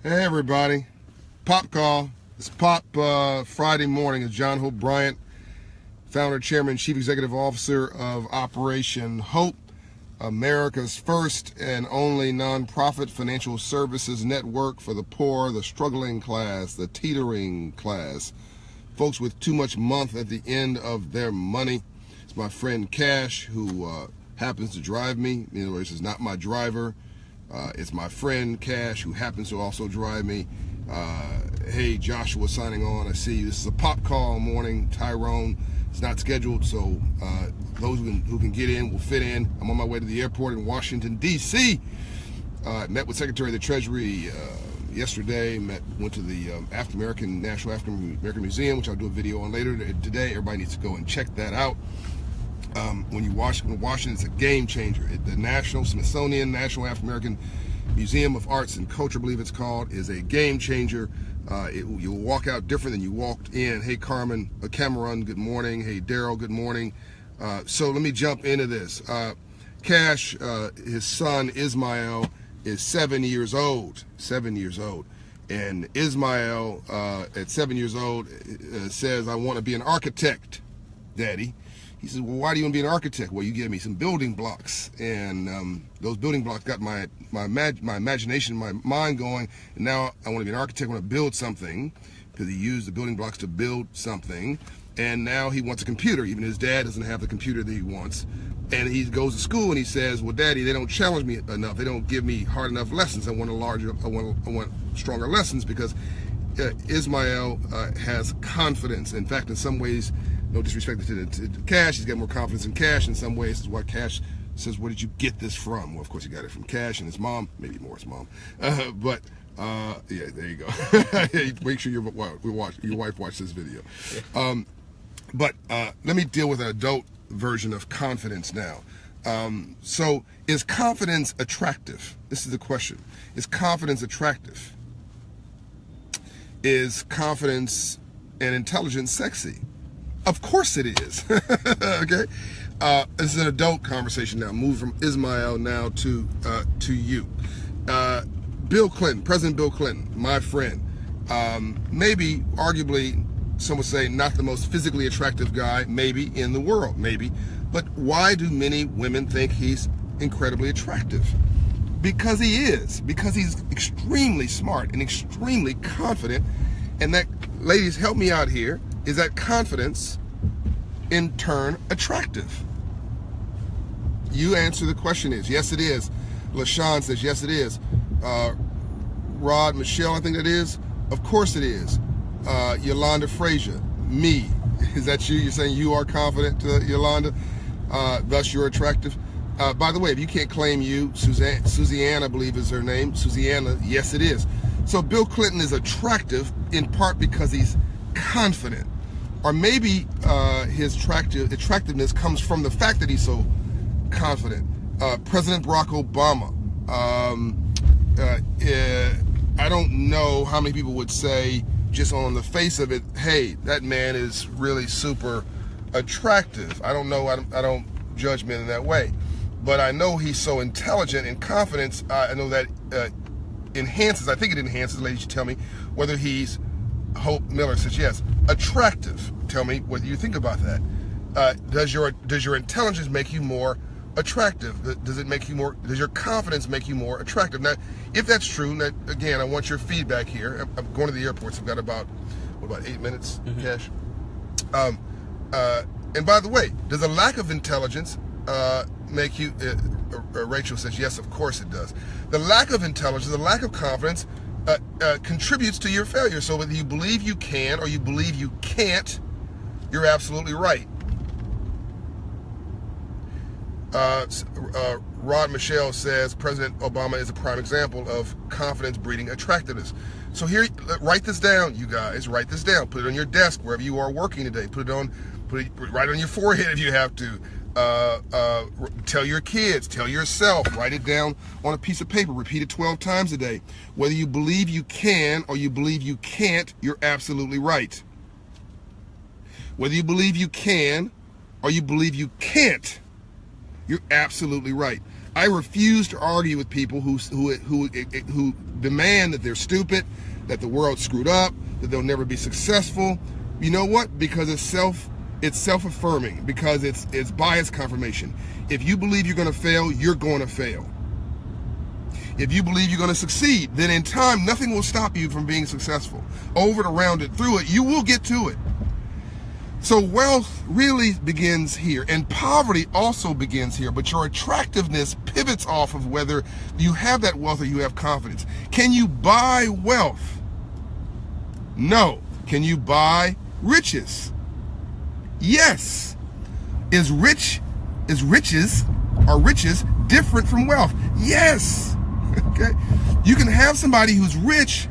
Hey everybody, Pop Call. It's Pop Friday morning. It's John Hope Bryant, founder, chairman, chief executive officer of Operation Hope, America's first and only nonprofit financial services network for the poor, the struggling class, the teetering class, folks with too much month at the end of their money. It's my friend Cash who happens to drive me. In other words, it's not my driver. It's my friend Cash who happens to also drive me. Hey, Joshua signing on. I see you. This is a Pop Call morning. Tyrone, it's not scheduled, so those who can get in will fit in. I'm on my way to the airport in Washington, D.C. Met with Secretary of the Treasury yesterday. Went to the National African American Museum, which I'll do a video on later today. Everybody needs to go and check that out. When you Washington, it's a game changer. The Smithsonian National African American Museum of Arts and Culture, I believe it's called, is a game changer. You'll walk out different than you walked in. Hey, Cameron, good morning. Hey, Daryl, good morning. So let me jump into this. Cash, his son Ismail, is 7 years old. 7 years old. And Ismail, at 7 years old, says, "I want to be an architect, Daddy." He says, "Well, why do you want to be an architect?" "Well, you gave me some building blocks, and those building blocks got my imagination, my mind going, and now I want to be an architect. I want to build something," because he used the building blocks to build something, and now he wants a computer. Even his dad doesn't have the computer that he wants, and he goes to school and he says, "Well, Daddy, they don't challenge me enough. They don't give me hard enough lessons. I want stronger lessons," because Ismail has confidence. In fact, in some ways, no disrespect to Cash, he's got more confidence in Cash in some ways. This is why Cash says, "Where did you get this from?" Well, of course, he got it from Cash and his mom, maybe more his mom. Yeah, there you go. Make sure your wife watches this video. Let me deal with an adult version of confidence now. So, is confidence attractive? This is the question. Is confidence attractive? Is confidence and intelligence sexy? Of course it is. Okay, this is an adult conversation now. Move from Ismail now to you. Bill Clinton, President Bill Clinton, my friend. Maybe, arguably, some would say not the most physically attractive guy, maybe in the world, maybe. But why do many women think he's incredibly attractive? Because he is. Because he's extremely smart and extremely confident. And that, ladies, help me out here. Is that confidence, in turn, attractive? You answer the question is, yes it is. LaShawn says, yes it is. Rod Michelle, I think that is. Of course it is. Yolanda Frazier, me. Is that you? You're saying you are confident, Yolanda? Thus you're attractive? By the way, if you can't claim you, Susanna, I believe is her name. Susanna, yes it is. So Bill Clinton is attractive in part because he's confident. Or maybe his attractiveness comes from the fact that he's so confident. President Barack Obama. I don't know how many people would say, just on the face of it, hey, that man is really super attractive. I don't know. I don't judge men in that way. But I know he's so intelligent and confidence. I know that enhances, I think it enhances, ladies should tell me, whether he's, Hope Miller says yes, attractive. Tell me what you think about that. Does your intelligence make you more attractive? Does your confidence make you more attractive? Now, if that's true, now, again, I want your feedback here. I'm going to the airport, so I've got about 8 minutes, Cash? And by the way, does a lack of intelligence make you, Rachel says, yes, of course it does. The lack of intelligence, the lack of confidence contributes to your failure. So whether you believe you can or you believe you can't, you're absolutely right. Rod Michelle says President Obama is a prime example of confidence breeding attractiveness. So here, write this down, you guys. Write this down. Put it on your desk wherever you are working today. Put it right on your forehead if you have to. Tell your kids, tell yourself, write it down on a piece of paper, repeat it 12 times a day. Whether you believe you can or you believe you can't, you're absolutely right. Whether you believe you can or you believe you can't, you're absolutely right. I refuse to argue with people who demand that they're stupid, that the world's screwed up, that they'll never be successful. You know what? Because it's self-affirming, because it's bias confirmation. If you believe you're going to fail, you're going to fail. If you believe you're going to succeed, then in time, nothing will stop you from being successful. Over it, around it, through it, you will get to it. So wealth really begins here, and poverty also begins here, but your attractiveness pivots off of whether you have that wealth or you have confidence. Can you buy wealth? No. Can you buy riches? Yes. Is riches different from wealth? Yes. Okay. You can have somebody who's rich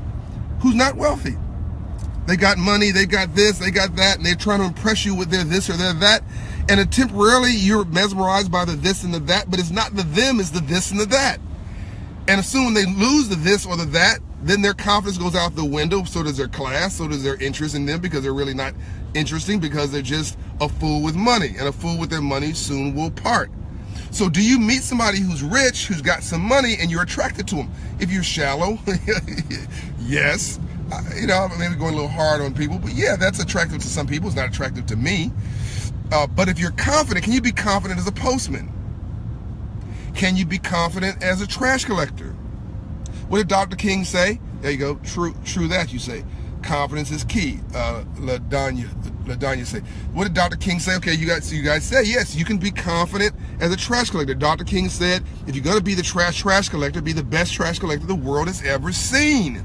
who's not wealthy. They got money, they got this, they got that, and they're trying to impress you with their this or their that. And temporarily you're mesmerized by the this and the that, but it's not the them, it's the this and the that. And as soon as they lose the this or the that, then their confidence goes out the window, so does their class, so does their interest in them, because they're really not interesting, because they're just a fool with money, and a fool with their money soon will part. So do you meet somebody who's rich, who's got some money, and you're attracted to them? If you're shallow, yes. You know, maybe going a little hard on people, but yeah, that's attractive to some people. It's not attractive to me. But if you're confident, can you be confident as a postman? Can you be confident as a trash collector? What did Dr. King say? There you go. True that, you say. Confidence is key. LaDanya say. What did Dr. King say? Okay, you guys say yes, you can be confident as a trash collector. Dr. King said, if you're going to be the trash collector, be the best trash collector the world has ever seen.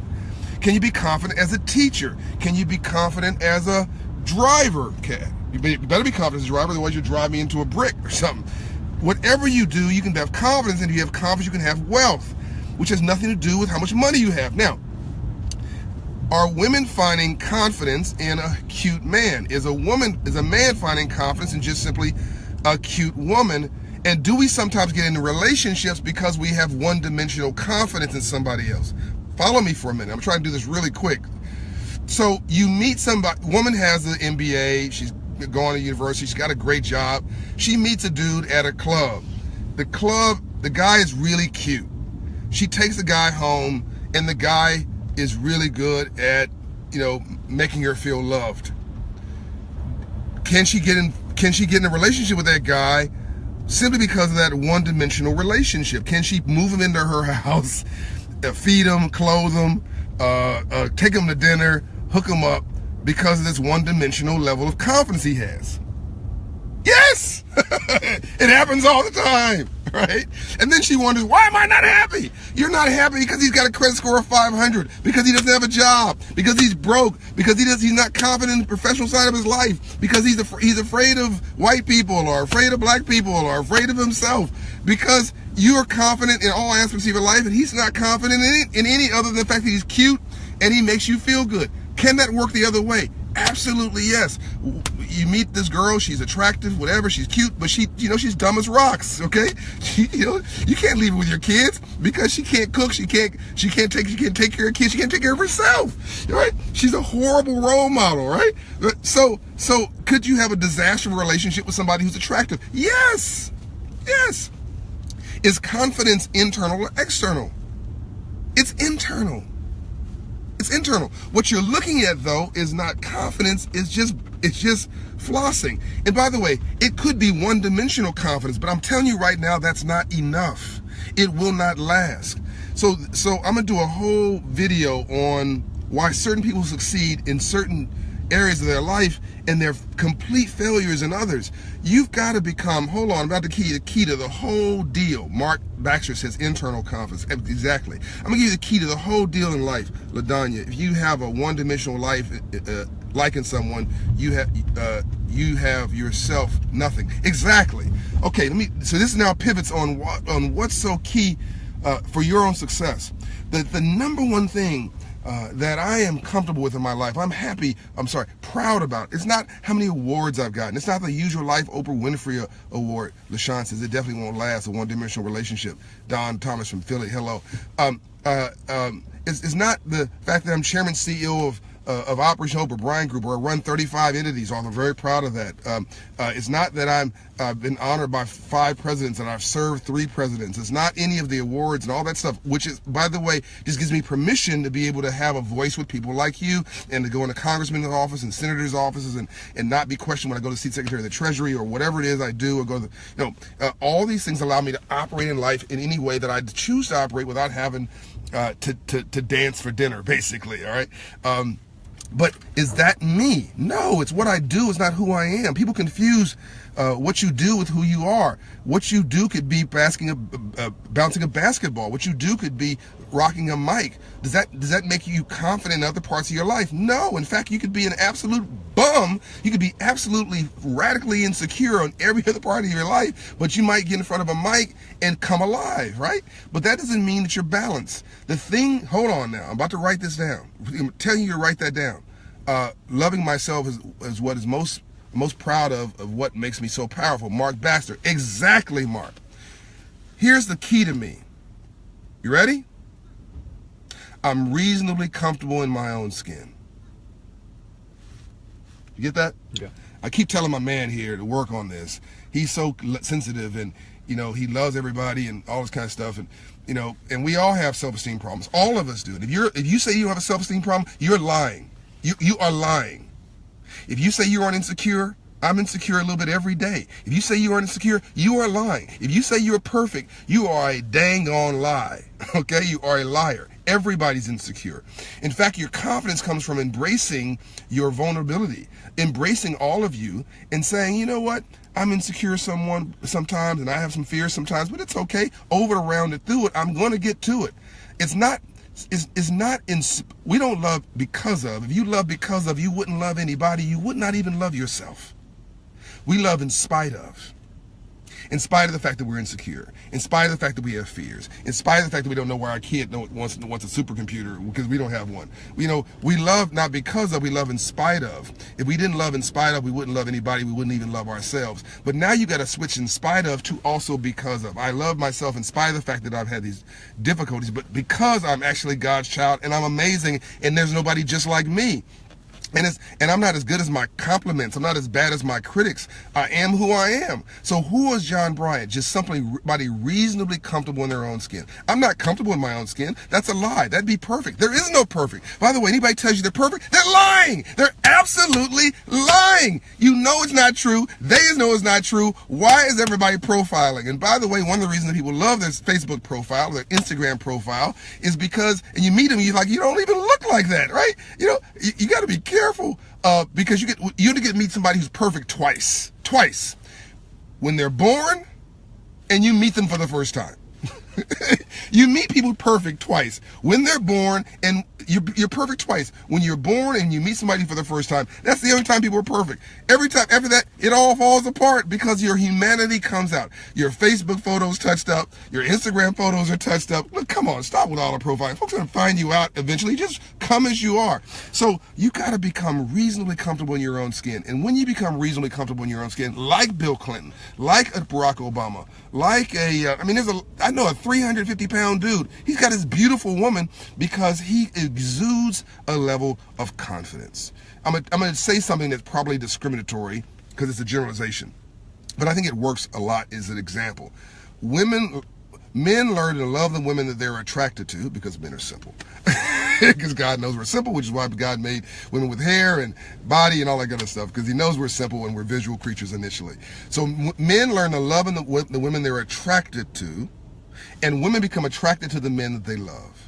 Can you be confident as a teacher? Can you be confident as a driver? Okay. You better be confident as a driver, otherwise you'll drive me into a brick or something. Whatever you do, you can have confidence, and if you have confidence, you can have wealth, which has nothing to do with how much money you have. Now, are women finding confidence in a cute man? Is a man finding confidence in just simply a cute woman? And do we sometimes get into relationships because we have one-dimensional confidence in somebody else? Follow me for a minute. I'm trying to do this really quick. So you meet somebody, woman has an MBA, she's going to university, she's got a great job. She meets a dude at a club. The guy is really cute. She takes the guy home, and the guy is really good at, making her feel loved. Can she get in a relationship with that guy simply because of that one-dimensional relationship? Can she move him into her house, feed him, clothe him, take him to dinner, hook him up because of this one-dimensional level of confidence he has? Yes! It happens all the time, right? And then she wonders, why am I not happy? You're not happy because he's got a credit score of 500, because he doesn't have a job, because he's broke, because he's not confident in the professional side of his life, because he's afraid of white people, or afraid of black people, or afraid of himself, because you're confident in all aspects of your life, and he's not confident in any other than the fact that he's cute and he makes you feel good. Can that work the other way? Absolutely yes. You meet this girl, she's attractive, whatever, she's cute, but she's dumb as rocks, okay? You can't leave her with your kids because she can't cook, she can't take care of kids, she can't take care of herself, right? She's a horrible role model, right? So could you have a disastrous relationship with somebody who's attractive? Yes. Yes. Is confidence internal or external? It's internal. It's internal. What you're looking at, though, is not confidence. It's just flossing. And by the way, it could be one-dimensional confidence, but I'm telling you right now, that's not enough. It will not last. So I'm gonna do a whole video on why certain people succeed in certain areas of their life and they're complete failures in others. You've got to become, hold on, about the key to the whole deal. Mark Baxter says internal confidence. Exactly. I'm gonna give you the key to the whole deal in life. LaDanya, if you have a one-dimensional life, liking someone, you have yourself nothing. Exactly. Okay, so this now pivots on what's so key for your own success. The number one thing that I am comfortable with in my life, proud about. It's not how many awards I've gotten. It's not the usual life Oprah Winfrey award. LaShawn says it definitely won't last, a one-dimensional relationship. Don Thomas from Philly, hello. It's not the fact that I'm chairman, CEO of Operation Hope or Bryant Group, where I run 35 entities. I'm very proud of that. It's not that I've been honored by 5 presidents and I've served 3 presidents. It's not any of the awards and all that stuff, which is, by the way, just gives me permission to be able to have a voice with people like you and to go into congressman's office and senators' offices and not be questioned when I go to see Secretary of the Treasury or whatever it is I do, or go to the, all these things allow me to operate in life in any way that I choose to operate without having to dance for dinner, basically. All right. But is that me? No, it's what I do. It's not who I am. People confuse what you do with who you are. What you do could be bouncing a basketball. What you do could be rocking a mic. Does that make you confident in other parts of your life? No. In fact, you could be an absolute bum. You could be absolutely radically insecure on every other part of your life, but you might get in front of a mic and come alive, right? But that doesn't mean that you're balanced. The thing, hold on now, I'm about to write this down. I'm telling you to write that down. Loving myself is what is most proud of what makes me so powerful. Mark Baxter. Exactly, Mark. Here's the key to me. You ready? I'm reasonably comfortable in my own skin. You get that? Yeah. I keep telling my man here to work on this. He's so sensitive, and he loves everybody and all this kind of stuff, and and we all have self-esteem problems. All of us do. And if you say you have a self-esteem problem, you're lying. You are lying. If you say you aren't insecure, I'm insecure a little bit every day. If you say you aren't insecure, you are lying. If you say you're perfect, you are a dang on lie. Okay? You are a liar. Everybody's insecure. In fact, your confidence comes from embracing your vulnerability, embracing all of you and saying, you know what? I'm insecure sometimes, and I have some fears sometimes, but it's okay. Over and around it, through it, I'm going to get to it. We don't love because of. If you love because of, you wouldn't love anybody. You would not even love yourself. We love in spite of. In spite of the fact that we're insecure, in spite of the fact that we have fears, in spite of the fact that we don't know why our kid wants a supercomputer because we don't have one. We love not because of, we love in spite of. If we didn't love in spite of, we wouldn't love anybody, we wouldn't even love ourselves. But now you got to switch in spite of to also because of. I love myself in spite of the fact that I've had these difficulties, but because I'm actually God's child and I'm amazing and there's nobody just like me. And I'm not as good as my compliments. I'm not as bad as my critics. I am who I am. So who is John Bryant? Just somebody reasonably comfortable in their own skin. I'm not comfortable in my own skin. That's a lie. That'd be perfect. There is no perfect. By the way, anybody tells you they're perfect, they're lying. They're absolutely lying. You know it's not true. They know it's not true. Why is everybody profiling? And by the way, one of the reasons that people love their Facebook profile, their Instagram profile, is because, and you meet them, you're like, you don't even look like that, right? You got to be careful because you get to meet somebody who's perfect twice when they're born and you meet them for the first time. You meet people perfect twice when they're born, and you're perfect twice when you're born and you meet somebody for the first time. That's the only time people are perfect. Every time after that, it all falls apart because your humanity comes out. Your Facebook photos touched up, your Instagram photos are touched up. Look, come on, stop with all the profiling. Folks are gonna find you out eventually. Just come as you are. So you gotta become reasonably comfortable in your own skin. And when you become reasonably comfortable in your own skin, like Bill Clinton, like a Barack Obama, like I know a 350-pound dude. He's got his beautiful woman because he exudes a level of confidence. I'm going to say something that's probably discriminatory because it's a generalization, but I think it works a lot as an example. Men learn to love the women that they're attracted to because men are simple. Because God knows we're simple, which is why God made women with hair and body and all that kind of stuff, because he knows we're simple and we're visual creatures initially. So men learn to love the women they're attracted to, and women become attracted to the men that they love.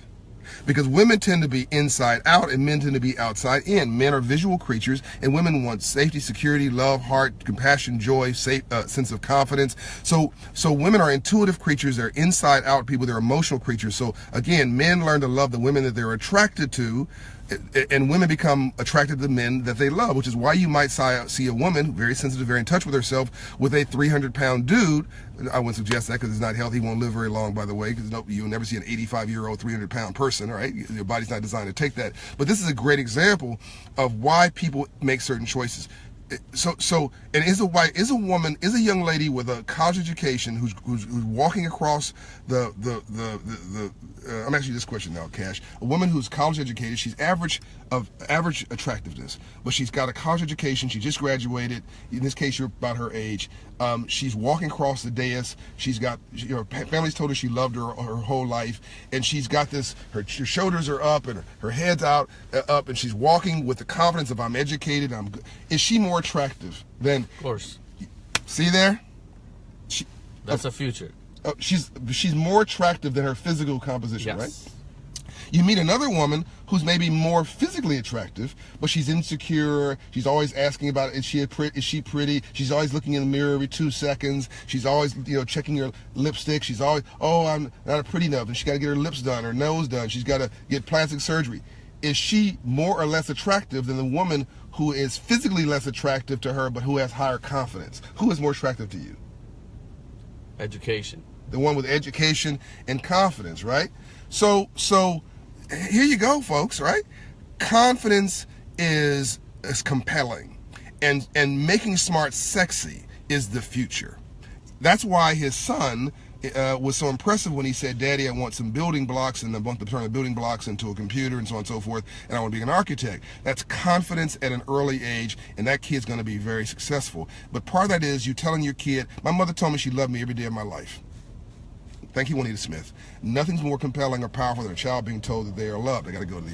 Because women tend to be inside out and men tend to be outside in. Men are visual creatures and women want safety, security, love, heart, compassion, joy, sense of confidence. So women are intuitive creatures. They're inside out people. They're emotional creatures. So again, men learn to love the women that they're attracted to, and women become attracted to the men that they love, which is why you might see a woman, very sensitive, very in touch with herself, with a 300-pound dude. I wouldn't suggest that because it's not healthy. He won't live very long, by the way, because you'll never see an 85-year-old, 300-pound person, all right? Your body's not designed to take that. But this is a great example of why people make certain choices. And is a young lady with a college education who's walking across I'm asking you this question now, Cash. A woman who's college educated, she's average attractiveness, but she's got a college education, she just graduated. In this case, you're about her age. She's walking across the dais. She's got, her family's told her she loved her whole life, and she's got this, her shoulders are up and her head's up, and she's walking with the confidence of, I'm educated, I'm good. Is she more attractive than? Of course. See there? That's a future. She's more attractive than her physical composition, yes. right? You meet another woman who's maybe more physically attractive, but she's insecure. She's always asking about, is she pretty? She's always looking in the mirror every 2 seconds. She's always, checking her lipstick. She's always, oh, I'm not pretty enough, and she's got to get her lips done, her nose done. She's got to get plastic surgery. Is she more or less attractive than the woman who is physically less attractive to her, but who has higher confidence? Who is more attractive to you? Education. The one with education and confidence, right? So here you go, folks, right? Confidence is compelling, and making smart sexy is the future. That's why his son was so impressive when he said, Daddy, I want some building blocks, and I want to turn the building blocks into a computer, and so on and so forth, and I want to be an architect. That's confidence at an early age, and that kid's going to be very successful. But part of that is you telling your kid, my mother told me she loved me every day of my life. Thank you, Juanita Smith. Nothing's more compelling or powerful than a child being told that they are loved. I got to go in a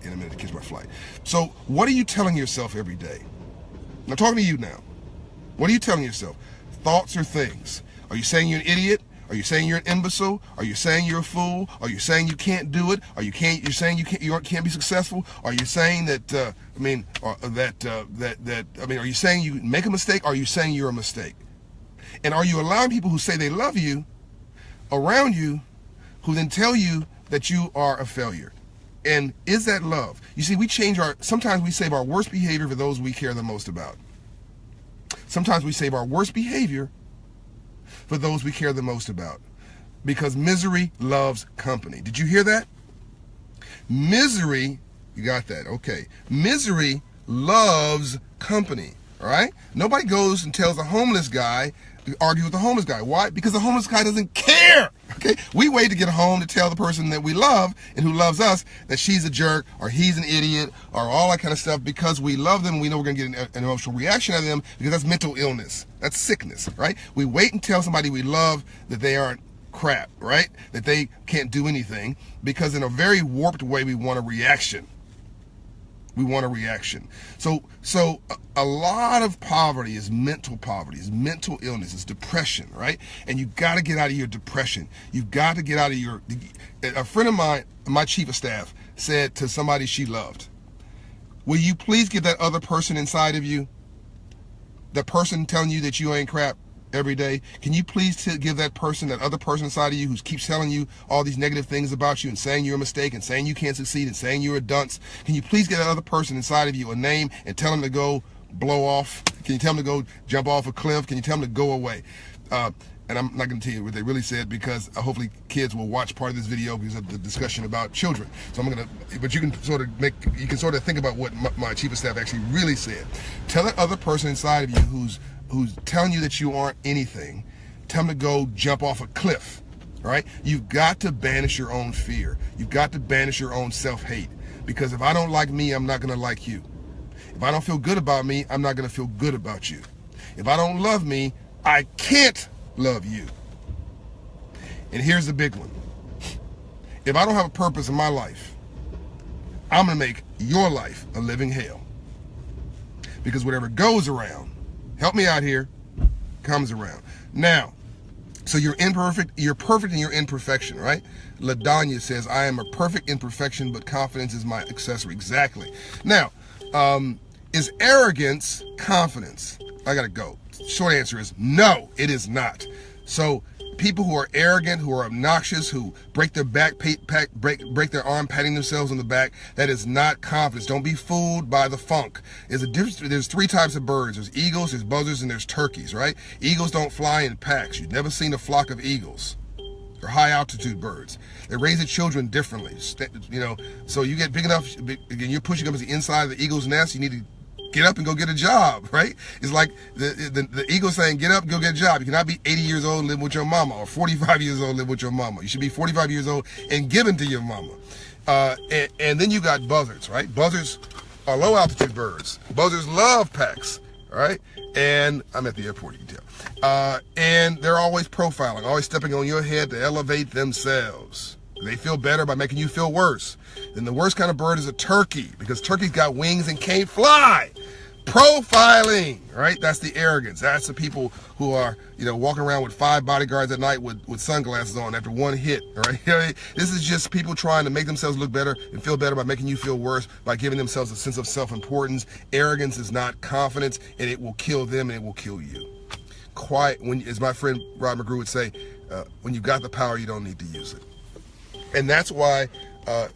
minute to catch my flight. So what are you telling yourself every day? I'm talking to you now. What are you telling yourself? Thoughts or things? Are you saying you're an idiot? Are you saying you're an imbecile? Are you saying you're a fool? Are you saying you can't do it? Are you saying you can't be successful? Are you saying that are you saying you make a mistake? Or are you saying you're a mistake? And are you allowing people who say they love you around you, who then tell you that you are a failure? And is that love? You see, sometimes we save our worst behavior for those we care the most about. Sometimes we save our worst behavior for those we care the most about. Because misery loves company. Did you hear that? Misery, you got that, okay. Misery loves company, all right? Nobody goes and tells a homeless guy, argue with the homeless guy. Why? Because the homeless guy doesn't care. Okay? We wait to get home to tell the person that we love and who loves us that she's a jerk or he's an idiot or all that kind of stuff, because we love them and we know we're going to get an emotional reaction out of them, because that's mental illness. That's sickness, right? We wait and tell somebody we love that they aren't crap, right? That they can't do anything, because in a very warped way we want a reaction. We want a reaction. So a lot of poverty is mental poverty, is mental illness, is depression, right? And you've got to get out of your depression. You've got to get out of a friend of mine, my chief of staff, said to somebody she loved, will you please get that other person inside of you, the person telling you that you ain't crap every day, can you please give that other person inside of you who keeps telling you all these negative things about you and saying you're a mistake and saying you can't succeed and saying you're a dunce, can you please get that other person inside of you a name and tell them to go blow off? Can you tell them to go jump off a cliff? Can you tell them to go away? And I'm not going to tell you what they really said, because hopefully kids will watch part of this video because of the discussion about children. So but you can sort of think about what my chief of staff actually really said. Tell that other person inside of you who's telling you that you aren't anything, tell them to go jump off a cliff, all right? You've got to banish your own fear. You've got to banish your own self-hate, because if I don't like me, I'm not going to like you. If I don't feel good about me, I'm not going to feel good about you. If I don't love me, I can't love you. And here's the big one. If I don't have a purpose in my life, I'm going to make your life a living hell. Because whatever goes around, help me out here, comes around. Now, so you're perfect in your imperfection, right? LaDanya says, I am a perfect imperfection, but confidence is my accessory. Exactly. Now, is arrogance confidence? I gotta go. Short answer is no, it is not. So people who are arrogant, who are obnoxious, who break their back, break their arm patting themselves on the back, that is not confidence. Don't be fooled by the funk. There's a difference. There's 3 types of birds. There's eagles, there's buzzards, and there's turkeys, right? Eagles don't fly in packs. You've never seen a flock of eagles. They're high altitude birds. They raise their children differently. So you get big enough, again, you're pushing up to the inside of the eagle's nest, you need to Get up and go get a job, right? It's like the ego saying, get up and go get a job. You cannot be 80 years old and live with your mama, or 45 years old and live with your mama. You should be 45 years old and given to your mama. And then you got buzzards, right? Buzzards are low altitude birds. Buzzards love packs, right? And I'm at the airport, you can tell. And they're always profiling, always stepping on your head to elevate themselves. They feel better by making you feel worse. Then the worst kind of bird is a turkey, because turkeys got wings and can't fly. Profiling, right? That's the arrogance. That's the people who are, walking around with 5 bodyguards at night with sunglasses on after one hit, right? This is just people trying to make themselves look better and feel better by making you feel worse, by giving themselves a sense of self-importance. Arrogance is not confidence, and it will kill them and it will kill you. Quiet, as my friend Rod McGrew would say, when you got the power, you don't need to use it. And that's why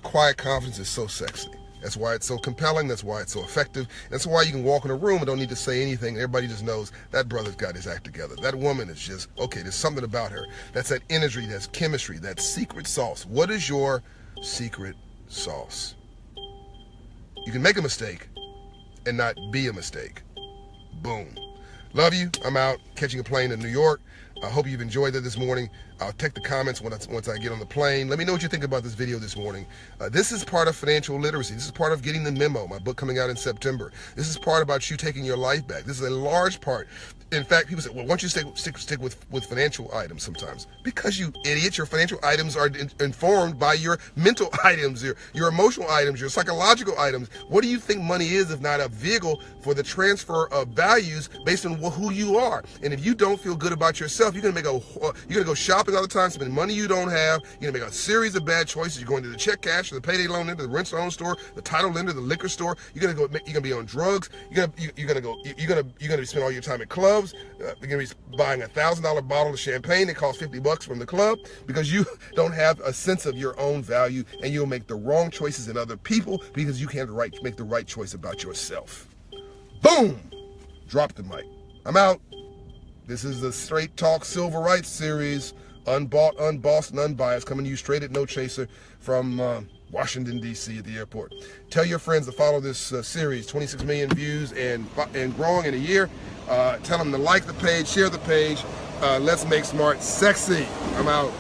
quiet confidence is so sexy. That's why it's so compelling. That's why it's so effective. That's why you can walk in a room and don't need to say anything. Everybody just knows that brother's got his act together. That woman is just, okay, there's something about her. That's that energy, that's chemistry, that secret sauce. What is your secret sauce? You can make a mistake and not be a mistake. Boom. Love you. I'm out catching a plane in New York. I hope you've enjoyed it this morning. I'll take the comments once I get on the plane. Let me know what you think about this video this morning. This is part of financial literacy. This is part of getting the memo, my book coming out in September. This is part about you taking your life back. This is a large part. In fact, people say, well, why don't you stick with financial items sometimes? Because you idiots, your financial items are informed by your mental items, your emotional items, your psychological items. What do you think money is if not a vehicle for the transfer of values based on who you are? And if you don't feel good about yourself, you're gonna go shopping all the time, spending money you don't have. You're gonna make a series of bad choices. You're going to the check cash, the payday loan lender, the rent-to-own store, the title lender, the liquor store. You're gonna be on drugs. You're gonna spend all your time at clubs. You're gonna be buying a $1,000 bottle of champagne that costs $50 from the club because you don't have a sense of your own value, and you'll make the wrong choices in other people because you can't make the right choice about yourself. Boom! Drop the mic. I'm out. This is the Straight Talk Civil Rights series, unbought, unbossed, and unbiased, coming to you straight at No Chaser from Washington, D.C. at the airport. Tell your friends to follow this series, 26 million views and growing in a year. Tell them to like the page, share the page. Let's make smart sexy. I'm out.